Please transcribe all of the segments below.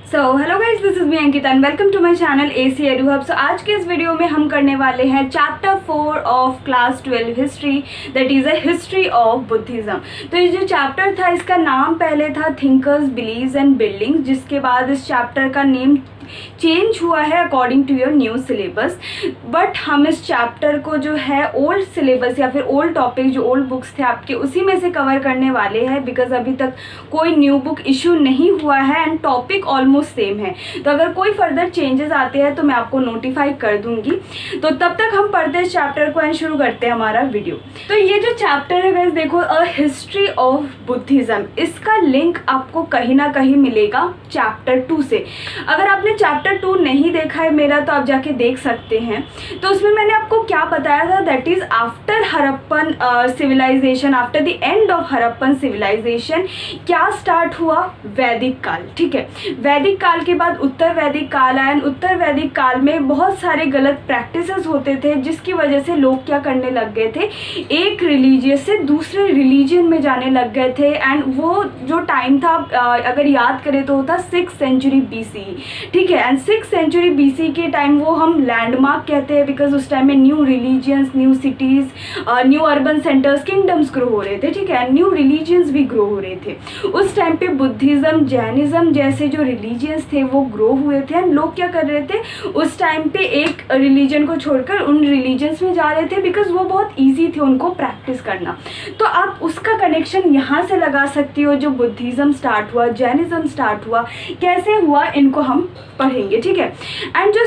So hello guys, this is me Ankita and welcome to my channel AC Edu Hub। So आज के इस video में हम करने वाले हैं chapter 4 of class 12 history, that is a history of Buddhism. तो ये जो चैप्टर था इसका नाम पहले था थिंकर्स, बिलीव्स एंड बिल्डिंग्स, जिसके बाद इस चैप्टर का नेम चेंज हुआ है according to your new syllabus. But हम इस चैप्टर को जो है ओल्ड सिलेबस या फिर ओल्ड टॉपिक जो ओल्ड बुक्स थे आपके उसी में से कवर करने वाले हैं, बिकॉज अभी तक कोई न्यू बुक इशू नहीं हुआ है एंड टॉपिक ऑलमोस्ट सेम है। तो अगर कोई फर्दर चेंजेस आते हैं तो मैं आपको नोटिफाई कर दूंगी। तो तब तक हम पढ़ते हैं इस चैप्टर को एंड शुरू करते हैं हमारा वीडियो। तो ये जो चैप्टर है गाइस, देखो, अ हिस्ट्री ऑफ बुद्धिज़्म, इसका लिंक आपको कहीं ना कहीं मिलेगा चैप्टर 2 से। अगर आपने चैप्टर 2 नहीं देखा है मेरा तो आप जाके देख सकते हैं। तो उसमें मैंने आपको क्या बताया था, that is after Harappan civilization, after the end of Harappan civilization क्या स्टार्ट हुआ, वैदिक काल। ठीक है, वैदिक काल के बाद उत्तर वैदिक काल आया। उत्तर वैदिक काल में बहुत सारे गलत प्रैक्टिसेस होते थे जिसकी वजह से लोग क्या करने लग गए थे, एक रिलीजियस से दूसरे रिलीजन में जाने लग गए थे। एंड वो जो टाइम था अगर याद करें तो होता 6th सेंचुरी BC। ठीक है, एंड 6th सेंचुरी BC के टाइम वो हम लैंडमार्क कहते हैं, बिकॉज उस टाइम में new religions, new cities, new urban centres, kingdoms grow हो रहे थे। ठीक है, न्यू रिलीजियंस भी ग्रो हो रहे थे। उस टाइम पे बुद्धिज़्म, जैनिज़्म जैसे जो रिलीजियंस थे वो ग्रो हुए थे। एंड लोग क्या कर रहे थे, उस टाइम पे एक रिलीजन को छोड़कर उन रिलीजन्स में जा रहे थे, बिकॉज वो बहुत ईजी थे उनको प्रैक्टिस करना। तो आप उसका कनेक्शन यहाँ से लगा सकती हो, जो बुद्धिज़्म स्टार्ट हुआ, जैनिज़्म स्टार्ट हुआ, कैसे हुआ, इनको हम पढ़ेंगे। ठीक है, एंड जो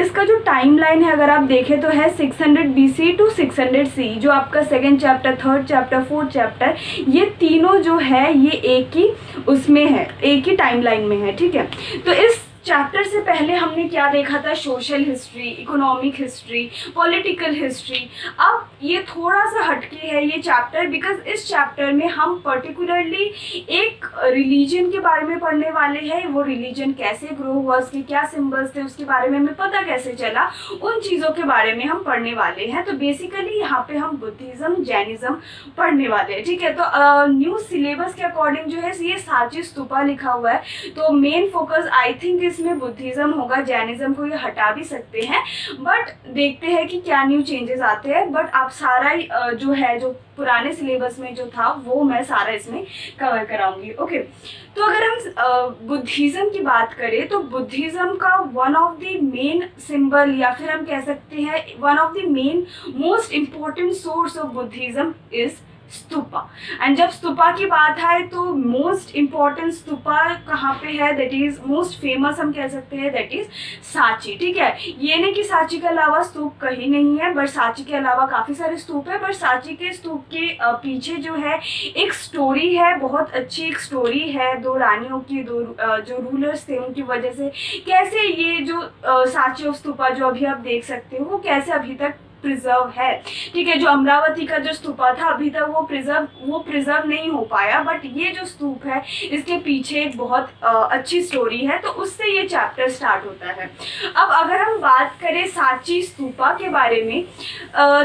इसका जो टाइम लाइन है अगर आप देखें तो है 600 BC टू 600 CE। जो आपका second chapter, third chapter, fourth chapter, ये तीनों जो है ये एक ही उसमें है, एक ही टाइम लाइन में है। ठीक है, तो इस चैप्टर से पहले हमने क्या देखा था, social history, economic history, political history. अब ये थोड़ा सा हटके है ये चैप्टर, बिकॉज इस चैप्टर में हम पर्टिकुलरली एक रिलीजन के बारे में पढ़ने वाले हैं। वो रिलीजन कैसे ग्रो हुआ, उसके क्या सिंबल्स थे, उसके बारे में हमें पता कैसे चला, उन चीज़ों के बारे में हम पढ़ने वाले हैं। तो बेसिकली यहाँ पे हम बुद्धिज़्म, जैनिज़्म पढ़ने वाले हैं। ठीक है, तो न्यू सिलेबस के अकॉर्डिंग जो है ये सांची स्तूपा लिखा हुआ है, तो मेन फोकस आई थिंक इसमें बुद्धिज़्म होगा। जैनिज़्म को ये हटा भी सकते हैं, बट देखते हैं कि क्या न्यू चेंजेस आते हैं। बट आप सारा जो है, जो पुराने सिलेबस में जो था वो मैं सारा इसमें कवर कराऊंगी। ओके, तो अगर हम बुद्धिज़्म की बात करें तो बुद्धिज़्म का one of the main symbol या फिर हम कह सकते हैं one of the main most important source of Buddhism is stupa. And जब स्तूपा की बात आए तो मोस्ट इम्पॉर्टेंट स्तूपा कहाँ पे है, दैट इज मोस्ट फेमस हम कह सकते हैं, दैट इज सांची। ठीक है, ये नहीं कि सांची के अलावा स्तूप कहीं नहीं है, बट सांची के अलावा काफ़ी सारे स्तूप है। बट सांची के स्तूप के पीछे जो है एक स्टोरी है, बहुत अच्छी एक स्टोरी है। दो रानियों की, दो जो रूलर्स थे उनकी वजह से कैसे ये जो सांची ऑफ स्तूपा जो अभी आप देख सकते हो वो कैसे अभी तक प्रिजर्व है। ठीक है, जो अमरावती का जो स्तूपा था अभी तक वो प्रिजर्व नहीं हो पाया, बट ये जो स्तूप है इसके पीछे एक बहुत अच्छी स्टोरी है, तो उससे ये चैप्टर स्टार्ट होता है। अब अगर हम बात करें सांची स्तूपा के बारे में,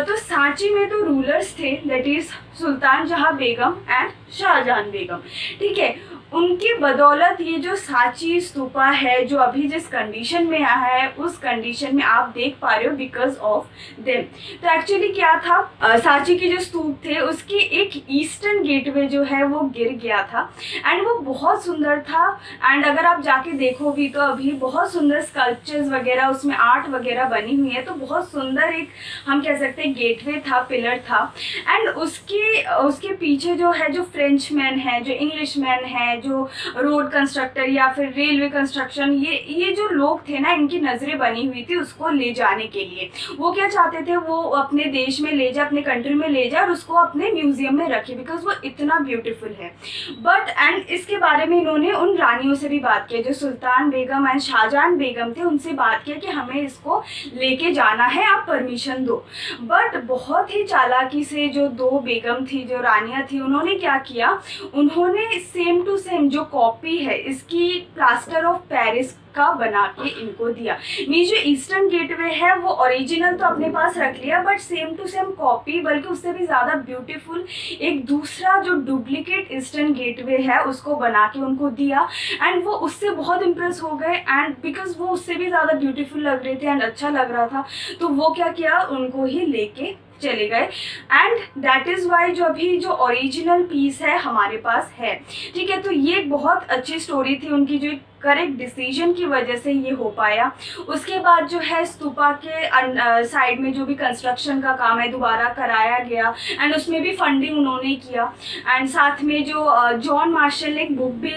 तो सांची में तो रूलर्स थे, दैट इज सुल्तान जहां बेगम एंड शाहजहां बेगम। ठीक है, उनकी बदौलत ये जो सांची स्तूपा है जो अभी जिस कंडीशन में आया है उस कंडीशन में आप देख पा रहे हो बिकॉज ऑफ देम। तो एक्चुअली क्या था, सांची की जो स्तूप थे उसकी एक ईस्टर्न गेटवे जो है वो गिर गया था एंड वो बहुत सुंदर था। एंड अगर आप जाके देखो भी तो अभी बहुत सुंदर स्कल्पचर्स वगैरह उसमें आर्ट वगैरह बनी हुई है, तो बहुत सुंदर एक हम कह सकते हैं गेटवे था, पिलर था। एंड उसके पीछे जो है, जो फ्रेंचमैन है, जो इंग्लिशमैन है, जो रोड कंस्ट्रक्टर या फिर रेलवे कंस्ट्रक्शन, ये जो लोग थे ना, इनकी नज़रें बनी हुई थी उसको ले जाने के लिए। वो क्या चाहते थे, वो अपने देश में ले जाए, अपने कंट्री में ले जाए और उसको अपने म्यूजियम में रखे, बिकॉज वो इतना ब्यूटीफुल है। बट एंड इसके बारे में इन्होंने उन रानियों से भी बात की, जो सुल्तान बेगम एंड शाहजहां बेगम थे, उनसे बात किया कि हमें इसको लेके जाना है, आप परमिशन दो। बट बहुत ही चालाकी से जो दो बेगम थी, जो रानियाँ थी, उन्होंने क्या किया, उन्होंने सेम टू सेम सेम जो कॉपी है इसकी प्लास्टर ऑफ पेरिस का बना के इनको दिया। मीन्स जो ईस्टर्न गेटवे है वो ओरिजिनल तो अपने पास रख लिया, but same to same copy, बल्कि उससे भी ज़्यादा ब्यूटीफुल एक दूसरा जो डुप्लीकेट ईस्टर्न गेटवे है उसको बना के उनको दिया। एंड वो उससे बहुत इम्प्रेस हो गए, एंड बिकॉज वो उससे भी ज़्यादा ब्यूटीफुल लग रहे थे एंड अच्छा लग रहा था, तो वो क्या किया, उनको ही लेके चले गए। एंड दैट इज़ वाई जो अभी जो ओरिजिनल पीस है हमारे पास है, ठीक है। तो ये एक बहुत अच्छी स्टोरी थी उनकी, जो करेक्ट डिसीजन की वजह से ये हो पाया। उसके बाद जो है स्तूपा के साइड में जो भी कंस्ट्रक्शन का काम है दोबारा कराया गया, एंड उसमें भी फंडिंग उन्होंने किया। एंड साथ में जो जॉन मार्शल ने एक बुक भी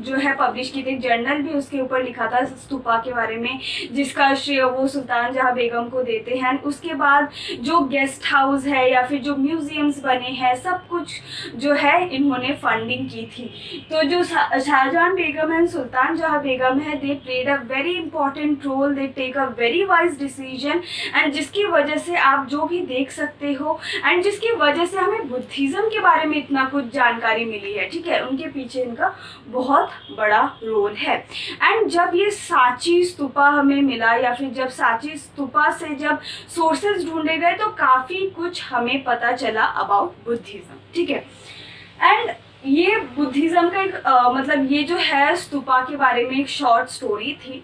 जो है पब्लिश की थी, जर्नल भी उसके ऊपर लिखा था स्तूपा के बारे में, जिसका श्रेय वो सुल्तान जहाँ बेगम को देते हैं। उसके बाद जो गेस्ट हाउस है या फिर जो म्यूजियम्स बने हैं, सब कुछ जो है इन्होंने फंडिंग की थी। तो जो शाहजहां बेगम एंड सुल्तान जहाँ बेगम है, they played a very important role, they take a very wise decision, and जिसकी वजह से आप जो भी देख सकते हो, एंड जिसकी वजह से हमें बुद्धिज़्म के बारे में इतना कुछ जानकारी मिली है, ठीक है। उनके पीछे इनका बहुत बड़ा रोल है। एंड जब ये सांची स्तूपा हमें मिला, या फिर जब सांची स्तूपा से जब सोर्सेज ढूंढे गए, तो काफ़ी कुछ हमें पता चला अबाउट बुद्धिज़्म, ठीक है। एंड ये बुद्धिज़्म का एक मतलब ये जो है स्तूपा के बारे में एक शॉर्ट स्टोरी थी।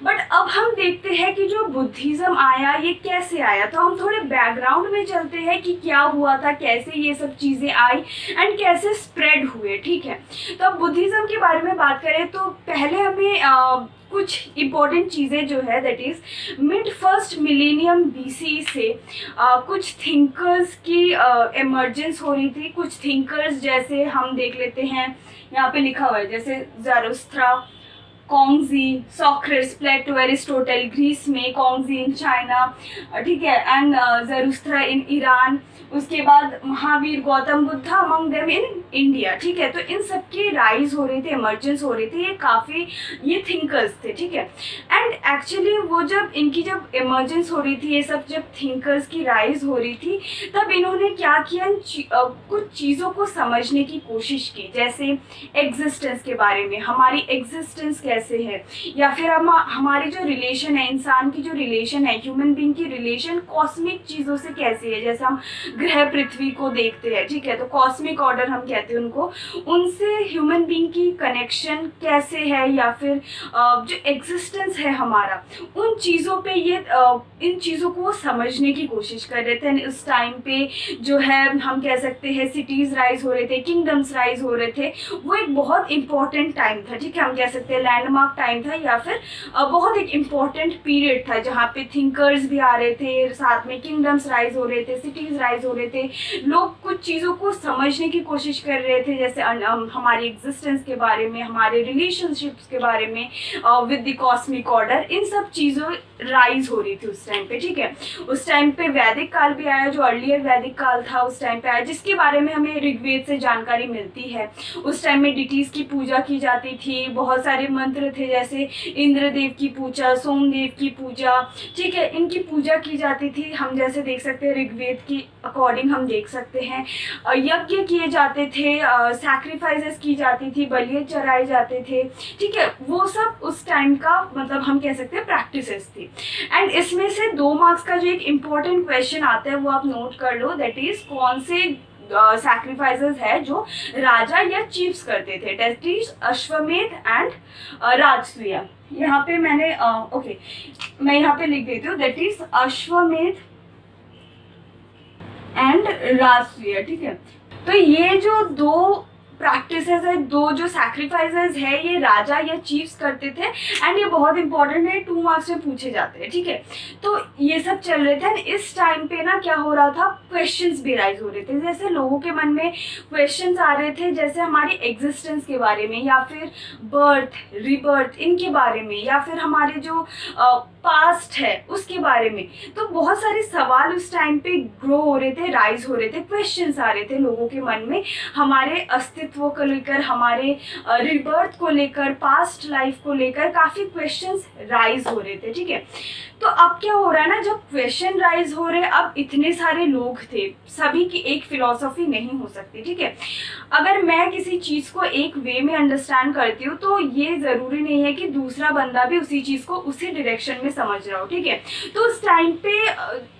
बट अब हम देखते हैं कि जो बुद्धिज़्म आया ये कैसे आया। तो हम थोड़े बैकग्राउंड में चलते हैं कि क्या हुआ था, कैसे ये सब चीज़ें आई एंड कैसे स्प्रेड हुए, ठीक है। तो अब बुद्धिज़्म के बारे में बात करें तो पहले हमें कुछ इम्पोर्टेंट चीज़ें जो है, that is mid first millennium BC से कुछ थिंकर्स की इमर्जेंस हो रही थी। कुछ थिंकर्स जैसे हम देख लेते हैं, यहाँ पे लिखा हुआ है, जैसे ज़ारोस्ट्रा, कॉन्गजी, सोक्रेट्स, प्लेटो, एरिस्टोटल ग्रीस में, कॉन्गजी इन चाइना, ठीक है, एंड ज़ारोस्ट्रा इन ईरान। उसके बाद Mahavir, Gautam Buddha among them in India, ठीक है। तो इन सब के राइज हो रहे थे, इमर्जेंस हो रहे थे, ये काफ़ी ये थिंकर्स थे, ठीक है। एंड एक्चुअली वो जब जब इमर्जेंस हो रही थी, ये सब जब थिंकर्स की राइज हो रही थी, तब इन्होंने क्या किया, कुछ चीज़ों को समझने की कोशिश की, जैसे एग्जिस्टेंस के बारे में, हमारी एग्जिस्टेंस कैसे है, या फिर हम हमारी जो रिलेशन है, इंसान की जो रिलेशन है, ह्यूमन बीइंग की रिलेशन कॉस्मिक चीज़ों से कैसी है। जैसे हम ग्रह पृथ्वी को देखते हैं, ठीक है, तो कॉस्मिक ऑर्डर हम कहते हैं उनको, उनसे ह्यूमन बीइंग की कनेक्शन कैसे है, या फिर जो एग्जिस्टेंस है हमारा, उन चीज़ों पे ये इन चीज़ों को समझने की कोशिश कर रहे थे। उस टाइम पे जो है हम कह सकते हैं सिटीज़ राइज हो रहे थे, किंगडम्स राइज हो रहे थे। वो एक बहुत इंपॉर्टेंट टाइम था, ठीक है, हम कह सकते हैं लैंडमार्क टाइम था, या फिर बहुत एक इम्पॉर्टेंट पीरियड था जहाँ पे थिंकर्स भी आ रहे थे, साथ में किंगडम्स राइज हो रहे थे, सिटीज़ राइज हो रहे थे, लोग कुछ चीज़ों को समझने की कोशिश कर रहे थे, जैसे हमारी एग्जिस्टेंस के बारे में, हमारे रिलेशनशिप्स के बारे में विद द कॉस्मिक ऑर्डर। इन सब चीज़ों राइज हो रही थी उस टाइम पे, ठीक है। उस टाइम पे वैदिक काल भी आया, जो अर्लियर वैदिक काल था उस टाइम पे आया, जिसके बारे में हमें ऋग्वेद से जानकारी मिलती है। उस टाइम में डिटीज़ की पूजा की जाती थी, बहुत सारे मंत्र थे, जैसे इंद्रदेव की पूजा, सोमदेव की पूजा, ठीक है, इनकी पूजा की जाती थी। हम जैसे देख सकते हैं ऋग्वेद की अकॉर्डिंग हम देख सकते हैं यज्ञ किए जाते थे, सैक्रिफाइसेस की जाती थी, बलिए चढ़ाए जाते थे, ठीक है। वो सब उस टाइम का मतलब हम कह सकते हैं प्रैक्टिसेस थी। एंड इसमें से 2 मार्क्स का जो एक इम्पॉर्टेंट क्वेश्चन आता है वो आप नोट कर लो, दैट इज कौन से सैक्रिफाइसेस है जो राजा या चीफ्स करते थे, दैट इज अश्वमेध एंड राजसूय। यहाँ पे मैंने ओके मैं यहाँ पे लिख देती हूँ, दैट इज अश्वमेध एंड राजसूय, ठीक है। तो ये जो 2 प्रैक्टिसेस है, 2 जो सैक्रिफाइसेस है, ये राजा या चीफ्स करते थे, एंड ये बहुत इंपॉर्टेंट है, 2 मार्क्स में पूछे जाते हैं, ठीक है। तो ये सब चल रहे थे। इस टाइम पे ना क्या हो रहा था, क्वेश्चंस भी राइज हो रहे थे, जैसे लोगों के मन में क्वेश्चंस आ रहे थे, जैसे हमारी एग्जिस्टेंस के बारे में, या फिर बर्थ, रिबर्थ, इनके बारे में, या फिर हमारे जो पास्ट है उसके बारे में। तो बहुत सारे सवाल उस टाइम पे ग्रो हो रहे थे, राइज हो रहे थे, क्वेश्चंस आ रहे थे लोगों के मन में, हमारे अस्तित्व को लेकर, हमारे रिबर्थ को लेकर, पास्ट लाइफ को लेकर काफ़ी क्वेश्चंस राइज हो रहे थे। ठीक है, तो अब क्या हो रहा है ना, जब क्वेश्चन राइज हो रहे, अब इतने सारे लोग थे, सभी की एक फिलॉसफी नहीं हो सकती। ठीक है, अगर मैं किसी चीज़ को एक वे में अंडरस्टैंड करती हूँ तो ये ज़रूरी नहीं है कि दूसरा बंदा भी उसी चीज़ को उसी डायरेक्शन में समझ रहा हो। ठीक है, तो उस टाइम पे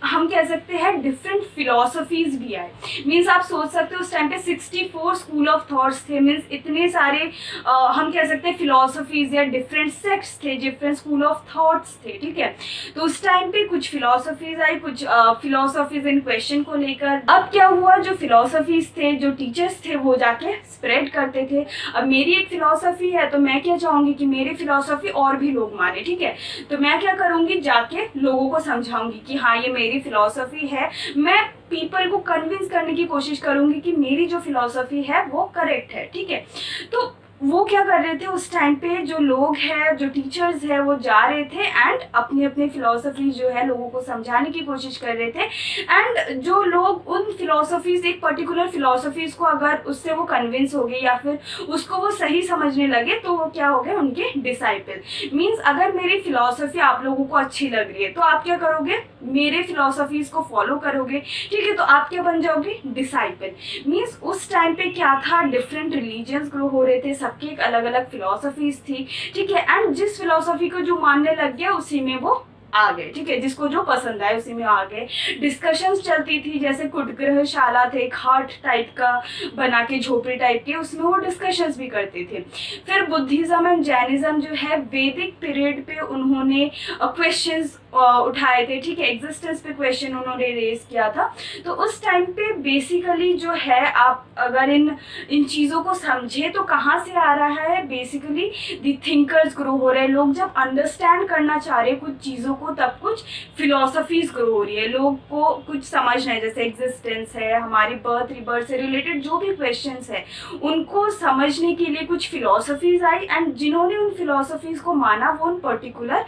हम कह सकते हैं डिफरेंट फिलॉसफीज भी आए। मीन्स आप सोच सकते हो उस टाइम पे 64 स्कूल ऑफ थॉट्स थे। मीन्स इतने सारे हम कह सकते हैं फिलॉसफीज या डिफरेंट सेक्ट्स थे, डिफरेंट स्कूल ऑफ थॉट्स थे। ठीक है, तो उस टाइम पे कुछ फिलॉसफीज आई, कुछ फिलॉसफीज इन क्वेश्चन को लेकर। अब क्या हुआ, जो फिलॉसफीज थे, जो टीचर्स थे, वो जाके स्प्रेड करते थे। अब मेरी एक फिलॉसफी है तो मैं क्या चाहूंगी कि मेरी फिलॉसफी और भी लोग माने। ठीक है, तो मैं क्या करूंगी, जाके लोगों को समझाऊंगी कि हाँ ये मेरी फिलॉसफी है। मैं पीपल को कन्विंस करने की कोशिश करूंगी कि मेरी जो फिलॉसफी है वो करेक्ट है। ठीक है, तो वो क्या कर रहे थे उस टाइम पे, जो लोग हैं, जो टीचर्स हैं, वो जा रहे थे एंड अपनी अपनी फिलॉसफी जो है लोगों को समझाने की कोशिश कर रहे थे। एंड जो लोग उन फिलॉसफीज, एक पर्टिकुलर फिलॉसफीज को अगर उससे वो कन्विंस हो गए या फिर उसको वो सही समझने लगे तो वो क्या हो गए, उनके डिसाइपल। मीन्स अगर मेरी फिलॉसफी आप लोगों को अच्छी लग रही है तो आप क्या करोगे, मेरे फिलॉसफीज को फॉलो करोगे। ठीक है, तो आप क्या बन जाओगे, डिसाइपल। मीन्स उस टाइम पे क्या था, डिफरेंट रिलीजन्स ग्रो हो रहे थे, सबकी एक अलग अलग फिलॉसफीज थी। ठीक है, एंड जिस फिलॉसफी को जो मानने लग गया उसी में वो आ गए। ठीक है, जिसको जो पसंद आए उसी में आ गए। डिस्कशंस चलती थी, जैसे कुटग्रहशाला थे, खाट टाइप का बना के, झोपड़ी टाइप के, उसमें वो डिस्कशंस भी करते थे। फिर बुद्धिज्म एंड जैनिज्म जो है, वैदिक पीरियड पे उन्होंने क्वेश्चंस उठाए थे। ठीक है, एग्जिस्टेंस पे क्वेश्चन उन्होंने रेज किया था। तो उस टाइम पे बेसिकली जो है, आप अगर इन चीज़ों को समझे तो कहाँ से आ रहा है, बेसिकली दी थिंकर्स ग्रो हो रहे हैं। लोग जब अंडरस्टैंड करना चाह रहे हैं कुछ चीज़ों को, तब कुछ फिलॉसफीज ग्रो हो रही है। लोग को कुछ समझना है, जैसे एग्जिस्टेंस है, हमारी बर्थ रिबर्थ से रिलेटेड जो भी क्वेश्चंस है, उनको समझने के लिए कुछ फिलॉसफीज आई। एंड जिन्होंने उन फिलॉसफीज को माना वो उन पर्टिकुलर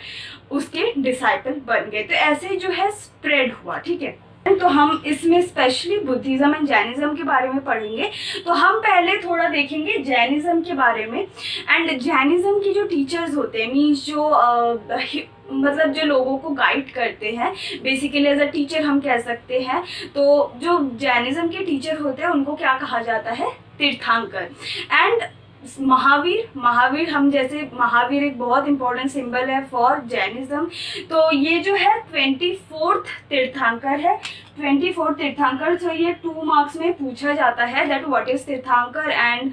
उसके डिसाइपल बन गए। तो ऐसे जो है स्प्रेड हुआ। ठीक है, तो हम इसमें स्पेशली बुद्धिज्म एंड जैनिज्म के बारे में पढ़ेंगे। तो हम पहले थोड़ा देखेंगे जैनिज्म के बारे में। एंड जैनिज्म की जो टीचर्स होते हैं, मीन्स जो मतलब जो लोगों को गाइड करते हैं, बेसिकली एज अ टीचर हम कह सकते हैं। तो जो जैनिज्म के टीचर होते हैं उनको क्या कहा जाता है, तीर्थंकर। एंड महावीर हम जैसे, महावीर एक बहुत इंपॉर्टेंट सिंबल है फॉर जैनिज्म। तो ये जो है 24th तीर्थंकर है, 24 तीर्थंकर। तो ये 2 मार्क्स में पूछा जाता है दैट व्हाट इज तीर्थंकर एंड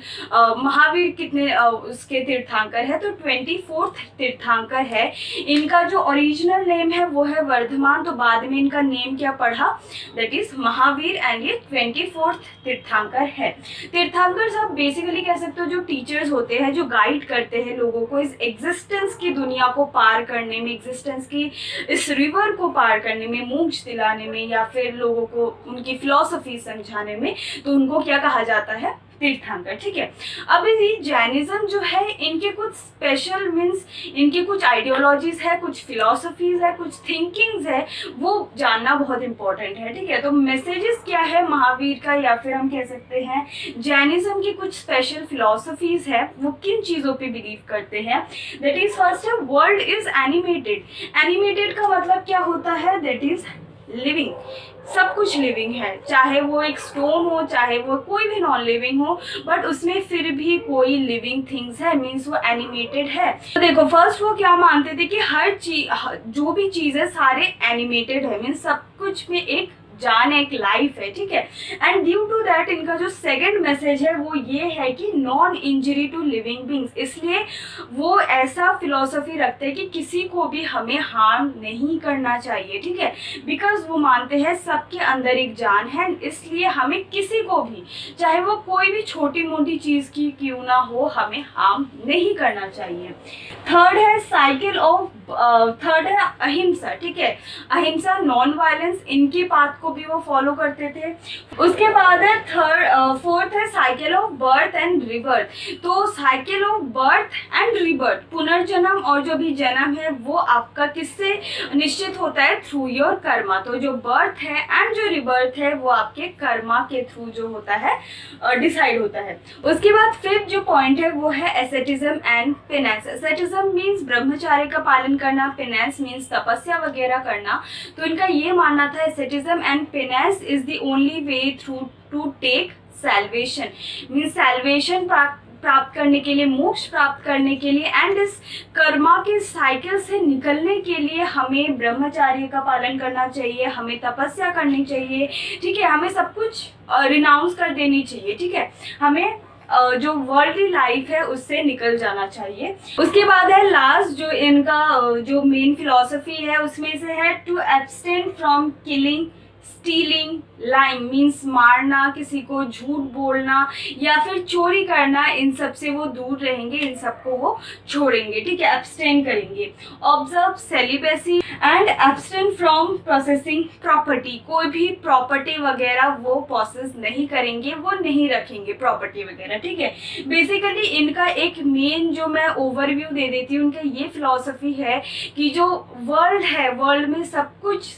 महावीर कितने उसके तीर्थंकर है। तो 24th तीर्थंकर है। इनका जो ओरिजिनल नेम है वो है वर्धमान, तो बाद में इनका नेम क्या पढ़ा, दैट इज महावीर। एंड ये 24th तीर्थंकर है। तीर्थंकर सब बेसिकली कह सकते हो जो टीचर्स होते हैं, जो गाइड करते हैं लोगों को इस एग्जिस्टेंस की दुनिया को पार करने में, एग्जिस्टेंस की इस रिवर को पार करने में, मोक्ष दिलाने में, या फिर लोगों को उनकी फिलॉसफी समझाने में। तो उनको क्या कहा जाता है, तीर्थंकर। ठीक है, अब ये जैनिज्म जो है, इनके कुछ स्पेशल मीन्स इनके कुछ आइडियोलॉजीज है, कुछ फिलॉसफीज है, कुछ थिंकिंग्स है, वो जानना बहुत इंपॉर्टेंट है। ठीक है, तो मैसेजेस क्या है महावीर का, या फिर हम कह सकते हैं जैनिज्म की कुछ स्पेशल फिलॉसफीज है, वो किन चीज़ों पे बिलीव करते हैं। दैट इज फर्स्ट है, वर्ल्ड इज एनिमेटेड। एनिमेटेड का मतलब क्या होता है, दैट इज लिविंग। सब कुछ लिविंग है, चाहे वो एक स्टोन हो, चाहे वो कोई भी नॉन लिविंग हो, बट उसमें फिर भी कोई लिविंग थिंग्स है, मीन्स वो एनिमेटेड है। तो देखो, फर्स्ट वो क्या मानते थे कि हर चीज, जो भी चीज़ है, सारे एनिमेटेड है, मीन्स सब कुछ में एक जान, एक लाइफ है। ठीक है, एंड ड्यू टू दैट इनका जो सेकंड मैसेज है वो ये है कि non injury to living beings. इसलिए वो ऐसा फिलॉसफी रखते हैं कि किसी को भी हमें हार्म नहीं करना चाहिए। ठीक है, बिकॉज वो मानते हैं सबके अंदर एक जान है, इसलिए हमें किसी को भी, चाहे वो कोई भी छोटी मोटी चीज़ की क्यों ना हो, हमें हार्म नहीं करना चाहिए। थर्ड है साइकिल ऑफ, थर्ड है अहिंसा। ठीक है, अहिंसा, नॉन वायलेंस, इनकी बात को भी वो फॉलो करते थे। उसके बाद है फोर्थ है cycle of birth and rebirth. तो cycle of birth and rebirth, पुनर्जन्म और जो भी जन्म है वो आपका किससे निश्चित होता है? Through your Karma. तो जो बर्थ है एंड जो रिबर्थ है वो आपके कर्मा के थ्रू जो होता है डिसाइड होता है। उसके बाद फिफ्थ जो पॉइंट है वो है asceticism and penance. Asceticism means ब्रह्मचार्य का पालन करना, पेनेंस मीन्स तपस्या वगैरह करना। तो इनका ये मानना था asceticism and penance is the only way through to take salvation, means salvation प्राप्त करने के लिए, मोक्ष प्राप्त करने के लिए एंड इस कर्मा के साइकिल से निकलने के लिए हमें ब्रह्मचार्य का पालन करना चाहिए, हमें तपस्या करनी चाहिए, ठीक है, हमें सब कुछ रिनाउंस कर देनी चाहिए, ठीक है, हमें जो वर्ल्डली लाइफ है उससे निकल जाना चाहिए। उसके बाद है लास्ट जो इनका जो मेन फिलॉसफी है उसमें से है to abstain from killing, stealing, lying means मारना, किसी को झूठ बोलना या फिर चोरी करना, इन सब से वो दूर रहेंगे, इन सबको वो छोड़ेंगे, ठीक है, एब्सटेन करेंगे। Observe celibacy and abstain from processing property, कोई भी प्रॉपर्टी वगैरह वो प्रोसेस नहीं करेंगे, वो नहीं रखेंगे प्रॉपर्टी वगैरह, ठीक है। बेसिकली इनका एक मेन जो मैं ओवरव्यू दे देती हूँ, उनका ये फिलॉसफी है कि जो वर्ल्ड है, वर्ल्ड में सब कुछ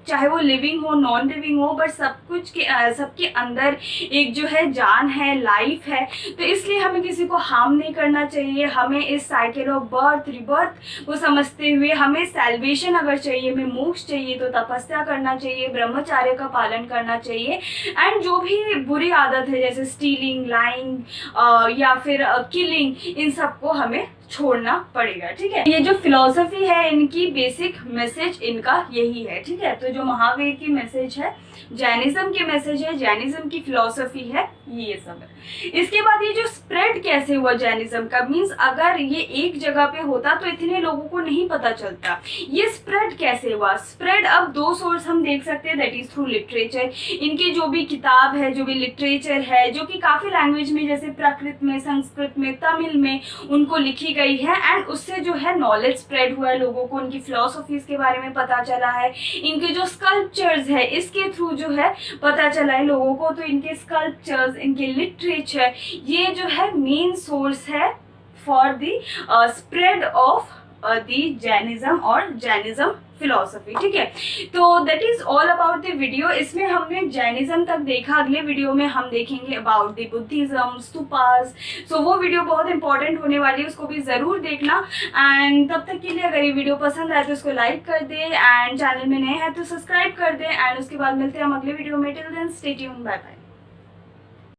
चाहे वो लिविंग हो नॉन लिविंग हो, बट सब कुछ के सबके अंदर एक जो है जान है, लाइफ है। तो इसलिए हमें किसी को हार्म नहीं करना चाहिए। हमें इस साइकिल ऑफ बर्थ रिबर्थ को समझते हुए हमें सैल्वेशन अगर चाहिए, हमें मोक्ष चाहिए, तो तपस्या करना चाहिए, ब्रह्मचार्य का पालन करना चाहिए एंड जो भी बुरी आदत है जैसे स्टीलिंग, लाइंग या फिर किलिंग, इन सबको हमें छोड़ना पड़ेगा, ठीक है। ये जो फिलॉसफी है इनकी बेसिक मैसेज इनका यही है, ठीक है। तो जो महावीर की मैसेज है, जैनिज्म की मैसेज है, जैनिज्म की फिलॉसफी है, ये सब है। इसके बाद ये जो स्प्रेड कैसे हुआ जैनिज्म का, मीन्स अगर ये एक जगह पे होता तो इतने लोगों को नहीं पता चलता, ये स्प्रेड कैसे हुआ? स्प्रेड अब दो सोर्स हम देख सकते हैं, दैट इज थ्रू लिटरेचर। इनकी जो भी किताब है, जो भी लिटरेचर है, जो कि काफी लैंग्वेज में जैसे प्राकृत में, संस्कृत में, तमिल में उनको लिखी गई है एंड उससे जो है नॉलेज स्प्रेड हुआ है, लोगों को उनकी फिलॉसफीज के बारे में पता चला है। इनके जो स्कल्पचर्स है इसके थ्रू जो है पता चला है लोगों को। तो इनके स्कल्पचर्स, इनके लिटरेचर, ये जो है मेन सोर्स है for the spread of the Jainism और जैनिज्म फिलॉसफी, ठीक है। तो that is all about the video. इसमें हमने जैनिज्म तक देखा, अगले वीडियो में हम देखेंगे अबाउट द बुद्धिज्म, स्तूपास। सो वो वीडियो बहुत इंपॉर्टेंट होने वाली है, उसको भी जरूर देखना। एंड तब तक के लिए अगर ये वीडियो पसंद आए तो उसको लाइक कर दे एंड चैनल में नए हैं तो सब्सक्राइब कर दे एंड उसके बाद मिलते हैं हम अगले वीडियो में। Till then stay tuned, bye bye.